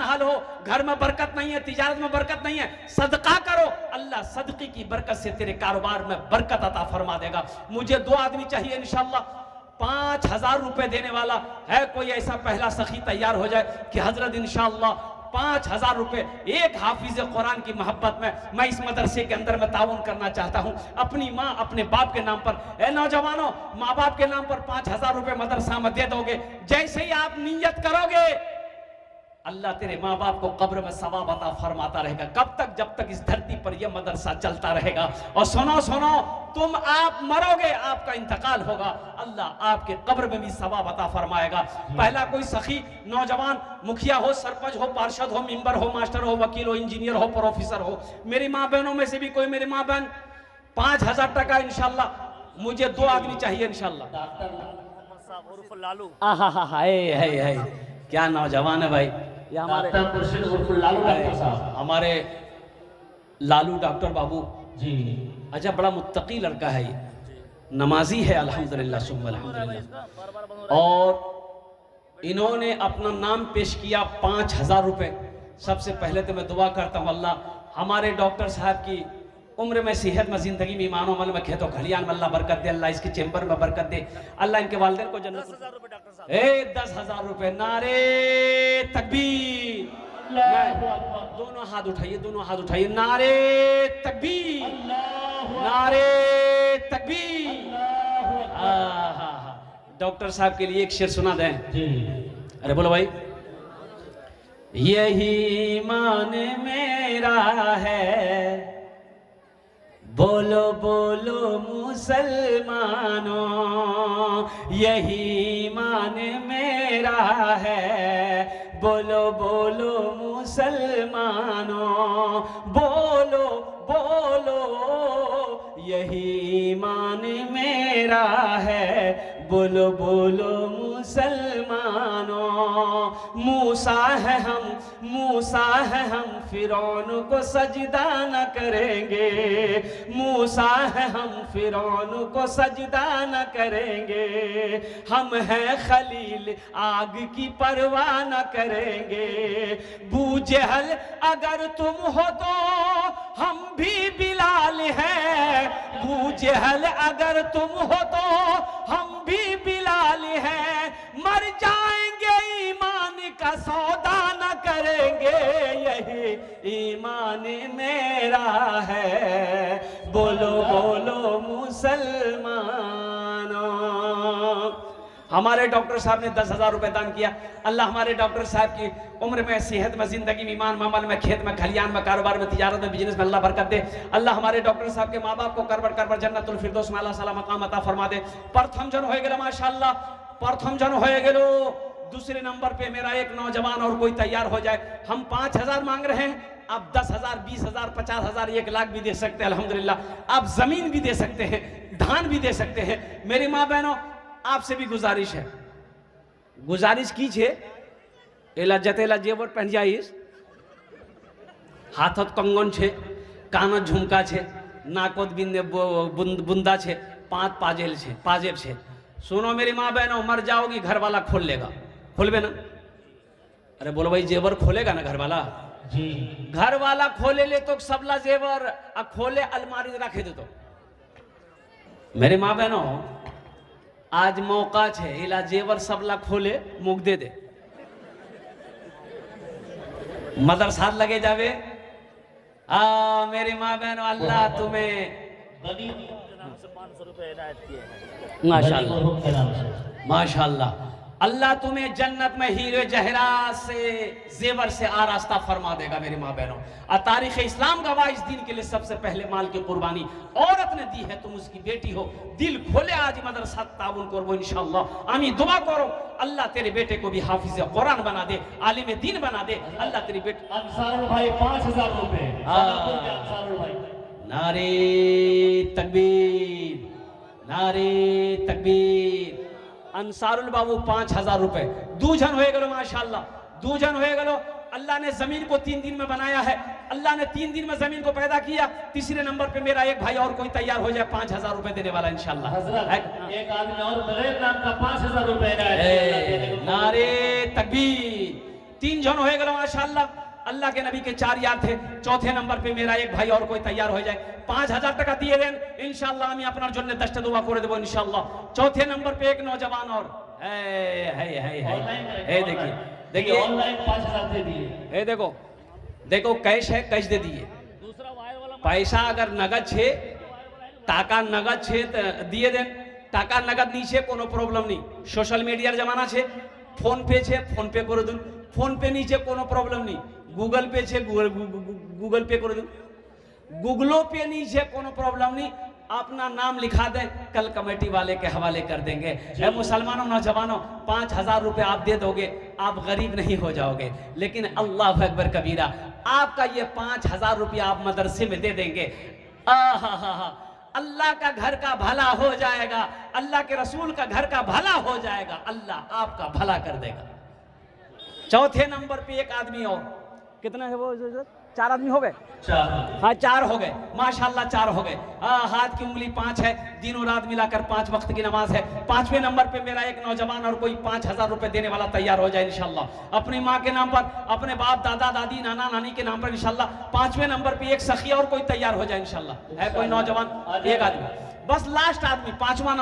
हाल हो, घर में बरकत नहीं है, तिजारत में बरकत नहीं है, सदका करो, अल्लाह सदक़े की बरकत से तेरे कारोबार में बरकत अता फरमा देगा। मुझे 2 आदमी चाहिए इंशाल्लाह। 5000 रुपए देने वाला है कोई ऐसा पहला सखी तैयार हो जाए कि हजरत इंशाल्लाह 5000 रुपए एक हाफिज कुरान की मोहब्बत में मैं इस मदरसे के अंदर में ताउन करना चाहता हूं, अपनी माँ अपने बाप के नाम पर। ए नौजवानों, माँ बाप के नाम पर 5000 रुपए मदरसा में दे दोगे। जैसे ही आप नियत करोगे अल्लाह तेरे माँ बाप को कब्र में सवाब अता फरमाता रहेगा। कब तक? जब तक इस धरती पर यह मदरसा चलता रहेगा। और सुनो, तुम आप मरोगे, आपका इंतकाल होगा, अल्लाह आपके कब्र में भी सवाब अता फरमाएगा। पहला कोई सखी नौजवान, मुखिया हो, सरपंच हो, पार्षद हो, मेंबर हो, मास्टर हो, वकील हो, इंजीनियर हो, प्रोफेसर हो, मेरी माँ बहनों में से भी कोई मेरी माँ बहन 5000 टका इंशाल्लाह। मुझे 2 आदमी चाहिए इंशाल्लाह। क्या नौजवान है भाई, ये हमारे लालू डॉक्टर बाबू जी। अच्छा, बड़ा मुत्तकी लड़का है, ये नमाजी है अल्हम्दुलिल्लाह सुम्मा अल्हम्दुलिल्लाह। और इन्होंने अपना नाम पेश किया 5000 रुपए। सबसे पहले तो मैं दुआ करता हूँ अल्लाह हमारे डॉक्टर साहब की उम्र में, सेहत में, जिंदगी में, ईमान अमल में, खेतों खलियान में अल्लाह बरकत दे, अल्लाह इसके चेंबर में बरकत दे, अल्लाह इनके वालिदैन को जन्नत। 10,000 रुपए। नारे तकबीर, दोनों हाथ उठाइए, नारे तकबीर, नारे तकबीर। डॉक्टर साहब के लिए एक शेर सुना दें। अरे बोलो भाई। यही ईमान मेरा है, बोलो बोलो मुसलमानों, यही ईमान मेरा है, बोलो बोलो मुसलमानों, बोलो बोलो यही ईमान मेरा है, बोलो बोलो मुसलमानों। मूसा है हम फिरौन को सजदा न करेंगे, मूसा है हम फिरौन को सजदा न करेंगे, हम हैं खलील आग की परवाह न करेंगे। बूजहल अगर तुम हो तो हम भी बिलाल हैं, बूजहल अगर तुम हो तो हम भी बिलाल हैं, मर जाएंगे ईमान का सौदा न करेंगे, यही ईमान मेरा है, बोलो बोलो मुसलमानों। हमारे डॉक्टर साहब ने 10,000 रुपए दान किया। अल्लाह हमारे डॉक्टर साहब की उम्र में, सेहत में, जिंदगी में, ईमान में, अमल में, खेत में, खलियान में, कारोबार में, तिजारत में, बिजनेस में अल्लाह बरकत दे। अल्लाह हमारे डॉक्टर साहब के माँ बाप को करबर जन्नतुल फिरदौस में अल्लाह सलाम मकाम अता फरमा दे। प्रथम जन हो गेलो माशाअल्लाह, प्रथम जन हो गेलो। दूसरे नंबर पे मेरा एक नौजवान और कोई तैयार हो जाए। हम 5,000 मांग रहे हैं, आप 10,000, 20,000, 50,000, 1 लाख भी दे सकते हैं अल्हम्दुलिल्लाह। आप जमीन भी दे सकते हैं, धान भी दे सकते हैं। मेरी माँ बहनों, आपसे भी गुजारिश है, गुजारिश कीजिए, एला जतेला जेवर पहन जाइस, हाथत कंगन छे, कानत झुमका छे, नाकोत बुंदा छे, पाँच पाजेब छे। सुनो मेरी माँ बहनों, मर जाओगी घर वाला खोल लेगा, खोलबे ना? अरे बोलो भाई, जेवर खोलेगा ना घर वाला जी? घर वाला खोले ले तो सबला जेवर आ खोले अलमारी रखे दे तो। मेरी माँ बहनों, आज मौका छे, इला जेवर सबला खोले मुख दे दे, मदरसा लगे जावे। मेरी माँ बहनों, अल्लाह तुम्हें 500 रुपए इनायत किए हैं माशाल्लाह माशाल्लाह। अल्लाह तुम्हें जन्नत में हीरे जहरात से जेवर से आरास्ता फरमा देगा मेरी माँ बहनों। और तारीख इस्लाम गवाह इस दिन के लिए सबसे पहले माल की कुर्बानी औरत ने दी है, तुम उसकी बेटी हो। दिल खोले आज मदरसा ताउन करबो इंशाअल्लाह। आमी दुआ करो अल्लाह तेरे बेटे को भी हाफिज कुरान बना दे, आलिम दीन बना दे। अल्लाह तेरे बेटे अंसारुल भाई 5000 रुपए। अंसारुल भाई नारे तकबीर, नारे तकबीर। अंसारुल बाबू 5000 रुपए। दूजन हो गलो माशाल्लाह, दूजन हो गलो। अल्लाह ने जमीन को 3 दिन में बनाया है, अल्लाह ने 3 दिन में जमीन को पैदा किया। तीसरे नंबर पे मेरा एक भाई और कोई तैयार हो जाए 5000 रुपए देने वाला इंशाल्लाह। एक आदमी और बगैर नाम का 5000 रुपए। नारे तकबीर। 3 जन हो गलो माशाल्लाह। अल्लाह के नबी के 4 यार थे। चौथे नंबर पे मेरा एक भाई और कोई तैयार हो जाए 5000 टका दिए दें इंशाल्लाह। আমি আপনার জন্য 10টা দোয়া করে দেব इंशाल्लाह। चौथे नंबर पे एक नौजवान और है देखिए देखिए ऑनलाइन 5000 दे दिए। ए देखो देखो कैश है, कैश दे दिए। दूसरा वायर वाला पैसा अगर नगद छे, टाका नगद छे तो दिए दें। टाका नगद नीचे कोनो प्रॉब्लम नहीं। सोशल मीडियार जमाना छे, फोन पे छे फोन पे करे दूं। फोन पे नीचे कोनो प्रॉब्लम नहीं। गूगल पे छे गूगल पे करे दूं। गूगलो पे नीचे कोनो प्रॉब्लम नहीं। अपना नाम लिखा दें, कल कमेटी वाले के हवाले कर देंगे। ए मुसलमानों नौजवानों 5000 रुपए आप दे दोगे, आप गरीब नहीं हो जाओगे। लेकिन अल्लाह अकबर कबीरा, आपका ये 5000 रुपया आप मदरसे में दे देंगे, अल्लाह का घर का भला हो जाएगा, अल्लाह के रसूल का घर का भला हो जाएगा, अल्लाह आपका भला कर देगा। चौथे नंबर पे एक आदमी और, कितना है वो? 4 आदमी हो गए। हाँ 4 हो गए माशाल्लाह, 4 हो गए। हाथ की उंगली 5 है, दिनों रात मिलाकर 5 वक्त की नमाज है। 5वें नंबर पे मेरा एक नौजवान और कोई 5000 रुपए देने वाला तैयार हो जाए इंशाल्लाह। अपनी माँ के नाम पर, अपने बाप दादा दादी नाना नानी के नाम पर इंशाल्लाह। 5वें नंबर पे एक सखिया और कोई तैयार हो जाए इंशाल्लाह। है कोई नौजवान? एक आदमी बस, लास्ट आदमी 5वां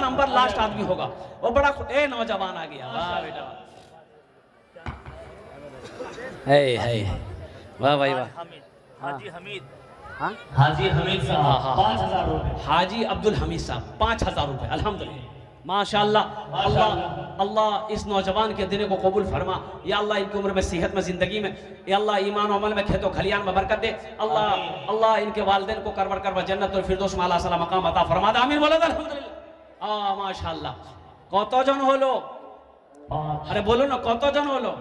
नंबर लास्ट आदमी होगा। वो बड़ा नौजवान आ गया। वाह बेटा है वाह भाई वाह। हाजी हमीद, हाँ हाजी हमीद साहब हाँ। 5000 रुपए। हाजी अब्दुल हमीद साहब 5000 रुपए। अल्हम्दुलिल्लाह माशाल्लाह। अल्लाह अल्लाह इस नौजवान के दिने को कबूल फरमा। या अल्लाह इनकी उम्र में, सेहत में, ज़िंदगी में, या अल्लाह ईमान और अमल में, खेतों खलियान में बरकत दे। अल्लाह इनके वालिदैन को करवर करवा जन्नत और फिरदौस में आला साला मकाम अता फरमा दे। आमीन बोलो अल्हम्दुलिल्लाह। माशाल्लाह। কতজন হলো? अरे बोलो ना কতজন হলো?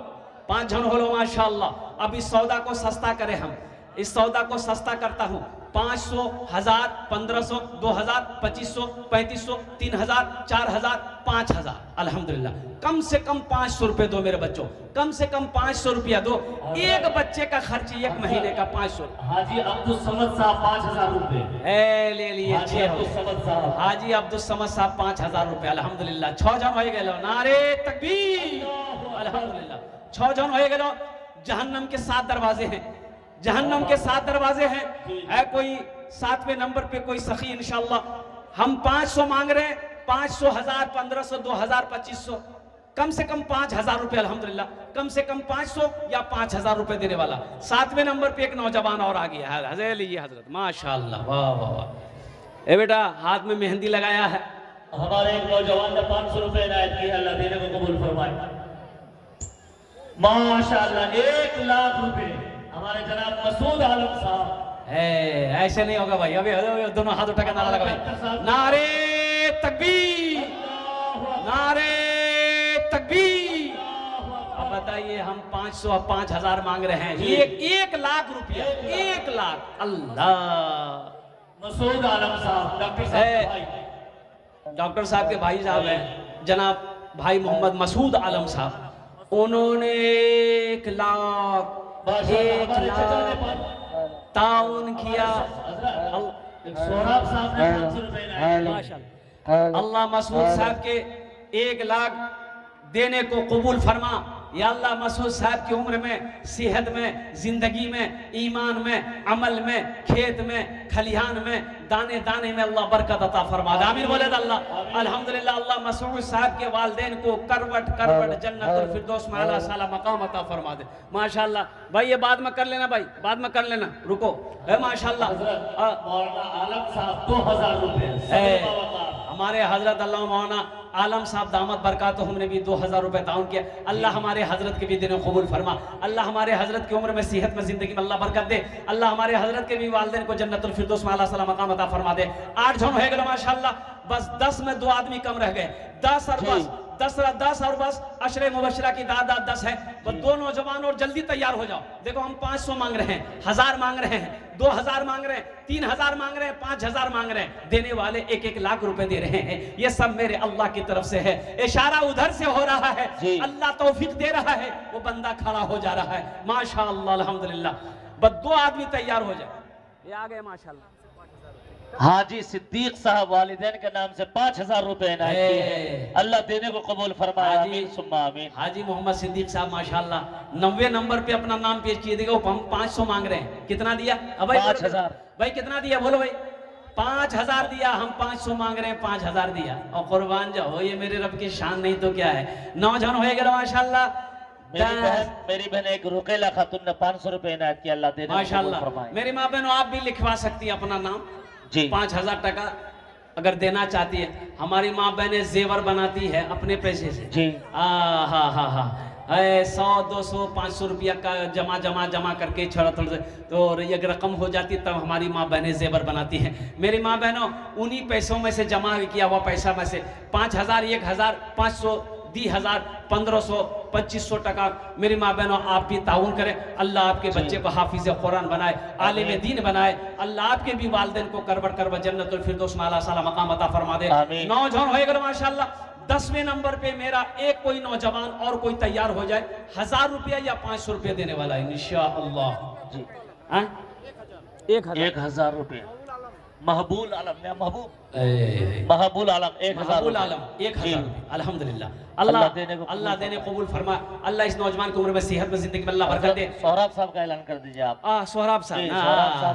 5 जन हो लो माशाल्लाह। अब इस सौदा को सस्ता करें हम, इस सौदा को सस्ता करता हूँ। 500, 1000, 1500, 2000, 2500, 3500, 3000, 4000, 5000। अल्हम्दुलिल्लाह। कम से कम 500 रुपए दो मेरे बच्चों, कम से कम 500 रुपया दो। एक बच्चे का खर्च 1 महीने का 500। हाजी अब्दुल समद साहब 5000 रुपए। ले लिए 6 हो गए। हाजी अब्दुल समद साहब 5000 रुपए। अल्हम्दुलिल्लाह। 6 जन हो गए। नारे तकबीर। अल्हम्दुलिल्लाह 6 जन हो गए। जहन्नम के 7 दरवाजे हैं, जहन्नम के 7 दरवाजे हैं। है कोई 7वें नंबर पे कोई सखी इंशाल्लाह। हम 500 मांग रहे हैं। 500, 1000, 1500, 2000, 2500, कम से कम 5000 रुपए। अल्हम्दुलिल्लाह कम से कम 500 या 5000 रुपए देने वाला। 7वें नंबर पे एक नौजवान और आ गया है। हज़रत लीजिए हजरत माशाल्लाह। वाह वाह वाह। ए बेटा हाथ में मेहंदी लगाया है। हमारे एक नौजवान ने 500 रुपए इनायत किया। अल्लाह देने को कबूल फरमाए माशाल्लाह। 1 लाख रुपए हमारे जनाब मसूद आलम साहब। ऐसे नहीं होगा भाई। अभी दोनों हाथ उठा के नारा लगा भाई। नारे तकबीर, नारे तकबीर। अब बताइए हम 500 और 5000 मांग रहे हैं। 1 लाख रुपया, 1 लाख। अल्लाह। मसूद आलम साहब डॉक्टर साहब भाई, डॉक्टर साहब के भाई साहब हैं जनाब भाई मोहम्मद मसूद आलम साहब। उन्होंने 1 लाख ताउन किया। सोहराब साहब ने 500 रुपए इनायत। अल्लाह मसूद साहब के 1 लाख देने को कबूल फरमा। या अल्लाह मसूद साहब की उम्र में, सेहत में, जिंदगी में, ईमान में, अमल में, खेत में, खलिहान में, दाने दाने में अल्लाह बरकत अता फरमा दे। आमीन बोले अल्लाह। अल्हम्दुलिल्लाह। अल्लाह मसूद साहब के वालिदैन को करवट करवट जन्नतुल फिरदौस में आला साला मकाम अता फरमा दे। माशाअल्लाह भाई, ये बाद में कर लेना भाई, बाद में कर लेना, रुको। माशाअल्लाह मौलाना आलम साहब 2000 रुपए हमारे हजरत अल्लाह मौलाना आलम साहब दामत बरकात, तो हमने भी 2000 रुपए ताउन किया। अल्लाह हमारे हजरत के भी दिन कबूल फरमा। अल्लाह हमारे हजरत की उम्र में, सेहत में, जिंदगी में अल्लाह बरकत दे। अल्लाह हमारे हजरत के भी वालिदैन को जन्नतुल फिरदौस में आला साला मकाम अता फरमा दे। 8 जन हो गए माशाअल्लाह। बस 10 में 2 आदमी कम रह गए। 10 और बस 10 और बस अशरे मुबशरा की दादा 10 है। बस 2 नौजवान और जल्दी तैयार हो जाओ। देखो हम 500 मांग रहे हैं, 1000 मांग रहे हैं, 2000 मांग रहे हैं, 3000 मांग रहे हैं, 5000 मांग रहे हैं। देने वाले 1-1 लाख रुपए दे रहे हैं। ये सब मेरे अल्लाह की तरफ से है। इशारा उधर से हो रहा है, अल्लाह तौफीक दे रहा है, वो बंदा खड़ा हो जा रहा है। माशाअल्लाह अल्हम्दुलिल्लाह। बस 2 आदमी तैयार हो जाए। ये आ गए माशाअल्लाह। हाजी सिद्दीक साहब वालिदैन के नाम से 5000 रुपए इनायत किए हैं। अल्लाह देने को कबूल फरमाए। आमीन सुम्मा आमीन। हाजी मोहम्मद सिद्दीक साहब माशाअल्लाह 90 नंबर पे अपना नाम पेश किए। देखो हम 500 मांग रहे हैं। कितना दिया? अब भाई 5000। भाई कितना दिया बोलो भाई? 5000 दिया। हम 500 मांग रहे हैं, 5000 दिया। और कुर्बान जाओ, ये मेरे रब की शान नहीं तो क्या है। नौजवान हो गए माशाअल्लाह। मेरी बहन एक रुकेला खातून ने 500 रुपए इनायत किया। अल्लाह देने को कबूल माशाअल्लाह। फरमाए। मेरी माँ बहनों, आप भी लिखवा सकती है अपना नाम। जी 5000 टका अगर देना चाहती है। हमारी माँ बहनें जेवर बनाती है अपने पैसे से। जी हाँ 100 200 500 रुपया का जमा करके थोड़ा तो ये रकम हो जाती तब हमारी माँ बहनें जेवर बनाती हैं। मेरी माँ बहनों, उन्हीं पैसों में से जमा किया हुआ पैसा में से 5000 1000 500 10,000 1500 2500 टका मेरी माँ बहनों आप भी ताउन करें। अल्लाह आपके बच्चे को हाफिज कुरान बनाए, आलिम दीन बनाए। अल्लाह आपके भी वालिदैन को करवट जन्नतुल फिरदौस में आला साला मकाम अता फरमा दे। नौजवान हो गए माशाअल्लाह। 10वें नंबर पे मेरा एक कोई नौजवान और कोई तैयार हो जाए, 1000 रुपया या 500 रुपया देने वाला है इंशाअल्लाह जी। 1000 रुपया महबूल आलम महबूल आलम 1000 अल्हम्दुलिल्लाह। अल्लाह देने कबूल फरमा। अल्लाह इस नौजवान की उम्र में, सेहत में, जिंदगी में अल्लाह बरकत दे। सोहराब साहब का ऐलान कर दीजिए आप। सोहराब साहब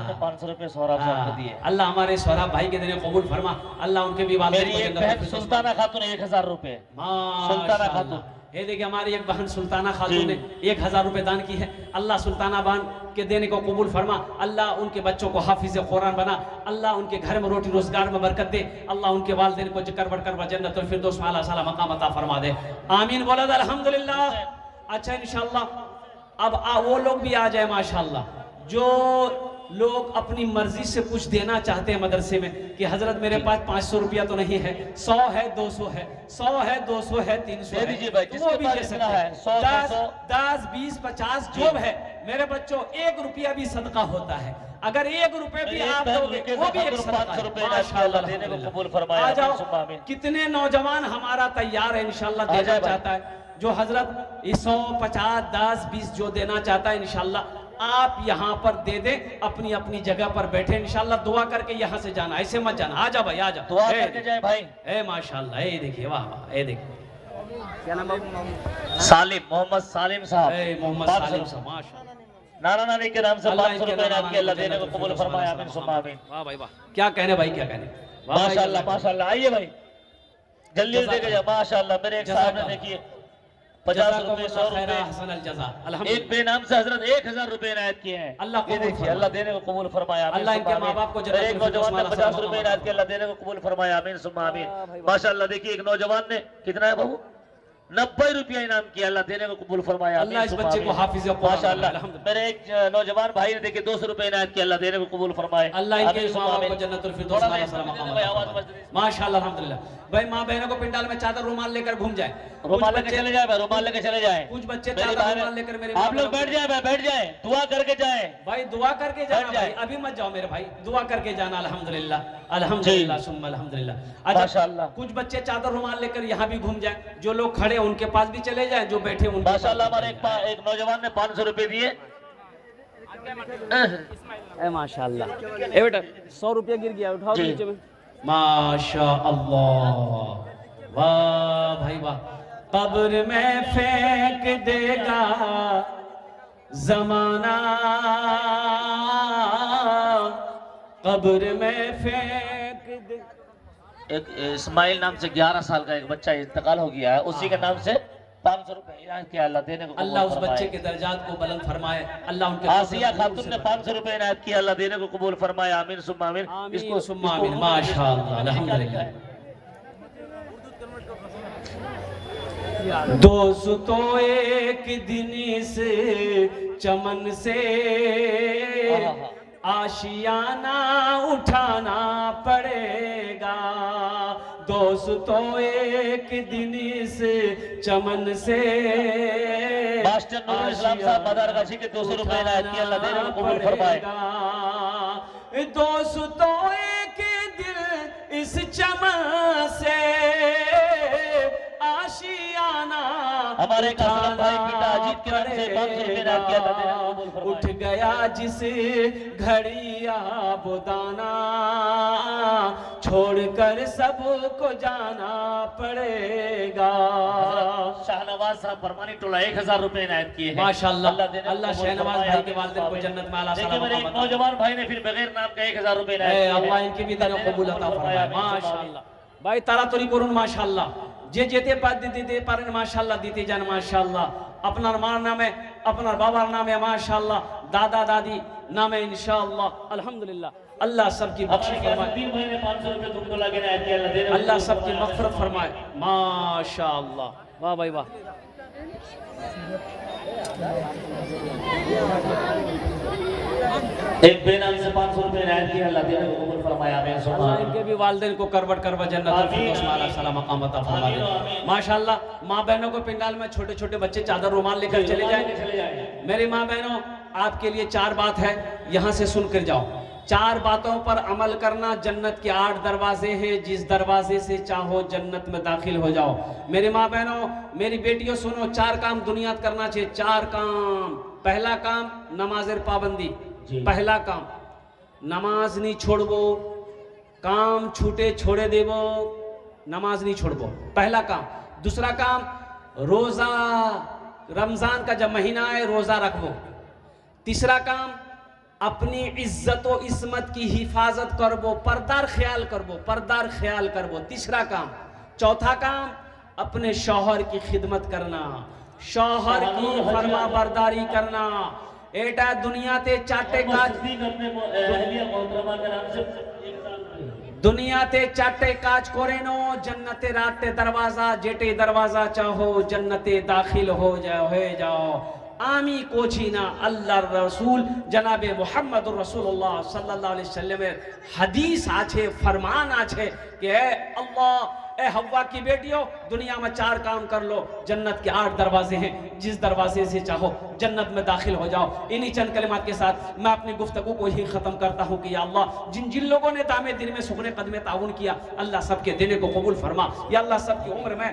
ने 500 रुपए सोहराब साहब को दिए। अल्लाह हमारे सोहराब भाई के देने कबूल फरमा। अल्लाह उनके भी वालिदैन। सुल्ताना खातून 1000 रुपए। सुल्ताना खातून, ये देखिए हमारी एक बहन सुल्ताना खातून ने 1000 रुपए दान की है। अल्लाह सुल्ताना बहन के देने को कबूल फरमा। अल्लाह उनके बच्चों को हाफिज कुरान बना। अल्लाह उनके घर में रोटी रोजगार में बरकत दे। अल्लाह उनके वालिदैन को करवट जन्नतुल फिरदौस में आला साला मकाम अता फरमा दे। आमीन बोला अल्हम्दुलिल्लाह। अच्छा इंशाअल्लाह अब वो लोग भी आ जाए माशाअल्लाह, जो लोग अपनी मर्जी से कुछ देना चाहते हैं मदरसे में कि हजरत मेरे पास 500 रुपया तो नहीं है, 100 है 200 है, 100 है 200 है 300 है, वो भी दे सकते हैं। 10 20 50 जो है मेरे बच्चों, 1 रुपया भी सदका होता है। अगर 1 रुपए भी आप दोगे वो भी एक सदका है। माशाअल्लाह देने को कबूल फरमाए। आ जाओ, कितने नौजवान हमारा तैयार है इंशाअल्लाह देना चाहता है। जो हजरत 100 50 10 20 जो देना चाहता है इंशाअल्लाह आप यहाँ पर दे दे, अपनी अपनी जगह पर बैठे इंशाअल्लाह दुआ करके यहाँ से जाना, ऐसे मत जाना। आ जा भाई, आ जा, दुआ करके जाए भाई। माशाअल्लाह, ये देखिए वाह वाह, ये देखिए क्या नाम है? सालिम, मोहम्मद सालिम साहब। मोहम्मद सालिम साहब माशाअल्लाह। नाना नानी के नाम से 500 रुपए इनाम के अल्लाह देने को कबूल फरमाए। आमीन सुम्मा आमीन। वाह भाई वाह, क्या कहने भाई, क्या कहने। माशाअल्लाह माशाअल्लाह। आइए भाई जल्दी देके जाए। माशाअल्लाह मेरे एक साहब ने देखिए 50 रुपए 100 रुपए एक बेनाम से हजरत 1000 रुपए इनायत किए हैं। अल्लाह देखिए अल्लाह देने को कबूल फरमाया। अल्लाह इनके माँ बाप को एक नौजवान ने 50 रुपए इनायत किए, अल्लाह देने को कबूल फरमाया। आमीन सुम्मा आमीन। माशाअल्लाह देखिए एक नौजवान ने कितना है बाबू 90 रुपया इनाम किया, अल्लाह देने को कबूल फरमाया। अल्लाह इस बच्चे को हाफिज माशाअल्लाह। मेरे एक नौजवान भाई ने देखिए 200 रुपए इनायत किया, अल्लाह देने को कबूल फरमाए। अल्लाह इनके माँ बाप को जन्नतुल फिरदौस में माशाअल्लाह अल्हम्दुलिल्लाह। भाई माँ बहनों को पिंडाल में चादर रुमाल लेकर घूम जाए, रुमाल लेके चले जाए भाई, रुमाल लेके चले जाए। कुछ बच्चे चादर रुमाल लेकर मेरे आप लोग बैठ जाए भाई, बैठ जाए, दुआ करके जाए भाई, दुआ करके जाना भाई, अभी मत जाओ मेरे भाई, दुआ करके जाना। अल्हम्दुलिल्लाह अल्हम्दुलिल्लाह सुम्मा अल्हम्दुलिल्लाह। माशाअल्लाह कुछ बच्चे चादर रुमाल लेकर यहाँ भी घूम जाए, जो लोग खड़े हैं उनके पास भी चले जाए, जो बैठे उनके माशाअल्लाह। हमारे एक नौजवान ने 500 रुपए दिए। माशाअल्लाह। ए बेटा 100 रुपया गिर गया, उठाओ नीचे में। माशाअल्लाह वाह भाई वाह। कब्र में फेंक देगा जमाना, कब्र में फेंक दे। एक इस्माइल नाम से 11 साल का एक बच्चा इंतकाल हो गया है, उसी के नाम से 500 रुपए इनाम किया, अल्लाह देने को अल्लाह उस बच्चे के दर्जात को बुलंद फरमाए। अल्लाह उनके आसिया खातून ने 500 रुपए इनायत किया, अल्लाह देने को कबूल फरमाए। आमीन सुम्मा आमीन। इसको सुम्मा आमीन। माशाअल्लाह अल्हम्दुलिल्लाह। दोस्तों एक दिन इस चमन से आशियाना उठाना पड़ेगा, दोस्तों एक दिन इस चमन से। मास्टर नूरुल इस्लाम साहब मदारगाछी के 200 रुपए इनायत किया, अल्लाह देने को कबूल फरमाए। दोस्तों एक दिन इस चमन से आशियाना हमारे कासम भाई बेटा अजीत के नाम से 500 रुपए इनायत किया, अल्लाह देने को कबूल फरमाए। उठ गया जिस घड़िया बुदाना, छोड़कर सबको जाना पड़ेगा। शाहनवाज साहब फरमानी टोला 1000 रुपए इनायत किए हैं, माशाअल्लाह। देने को अल्लाह कबूल शहनवाज फरमाए। भाई के वालिदैन को जन्नत में आला देखिए सलामत मेरे एक बताए। नौजवान भाई ने फिर बगैर नाम का 1000 रुपए इनायत किए हैं, अल्लाह इनकी भी दिल कबूल अता फरमाए। माशाअल्लाह भाई तारा तोरी করুন माशाअल्लाह, যে যেতে পারে দিতে পারেন মাশাআল্লাহ দিতে যান মাশাআল্লাহ। আপনার মার নামে, আপনার বাবার নামে মাশাআল্লাহ, দাদা দাদি नामे इंशाअल्लाह अल्हम्दुलिल्लाह। अल्लाह सबकी बख्शिश फरमाए, 3 महीने 500 रुपए तुमको लगे ना दिया, अल्लाह देने को अल्लाह सबकी मग़फ़िरत फरमाए। माशाअल्लाह, वाह भाई वाह। एक बेनाम से 500 रुपए इनायत किया, अल्लाह देने को कबूल फरमाए। आमीन सुम्मा अल्लाह आमीन। इनके भी वालिदैन को करवट करवा जन्नत फिरदौस में आला सलाम मकाम अता फरमा दे। माशाअल्लाह माँ बहनों को पिंडाल में छोटे छोटे बच्चे चादर रुमाल लेकर चले जाए। मेरी माँ बहनों आपके लिए 4 बात है, यहाँ से सुन कर जाओ। 4 बातों पर अमल करना। जन्नत के 8 दरवाजे हैं, जिस दरवाजे से चाहो जन्नत में दाखिल हो जाओ। मेरी माँ बहनों मेरी बेटियों सुनो, 4 काम दुनिया करना चाहिए। 4 काम। पहला काम नमाजेर पाबंदी। पहला काम नमाज नहीं छोड़बो, काम छूटे छोड़े देवो, नमाज नहीं छोड़बो, पहला काम। दूसरा काम रोजा, रमजान का जब महीना है रोजा रखबो। तीसरा काम अपनी इज्जत व इस्मत की हिफाजत करबो, पर्दार ख्याल करबो, पर्दार ख्याल करबो। तीसरा काम। चौथा काम अपने शौहर की खिदमत करना, शौहर की फरमा बरदारी करना। एटा दुनिया ते चाटे काज, दुनिया ते चाटे काज करे नो, जन्नते राते दरवाजा, जेटे दरवाजा चाहो जन्नते दाखिल हो जाओ। आमी कोची ना अल्लाह रसूल जनाबे मुहम्मद रसूलुल्लाह सल्लल्लाहु अलैहि वसल्लम हदीस आछे, फरमान आछे कि अल्लाह ए हव्वा की बेटियों दुनिया में 4 काम कर लो, जन्नत के 8 दरवाजे हैं, जिस दरवाजे से चाहो जन्नत में दाखिल हो जाओ। इन्हीं चंद कलिमात के साथ मैं अपनी गुफ्तगू को ही ख़त्म करता हूँ कि या अल्लाह जिन जिन लोगों ने दामे दिन में सुखने कदमे ताउन किया, अल्लाह सबके देने को कबूल फरमा। या अल्लाह सबकी उम्र में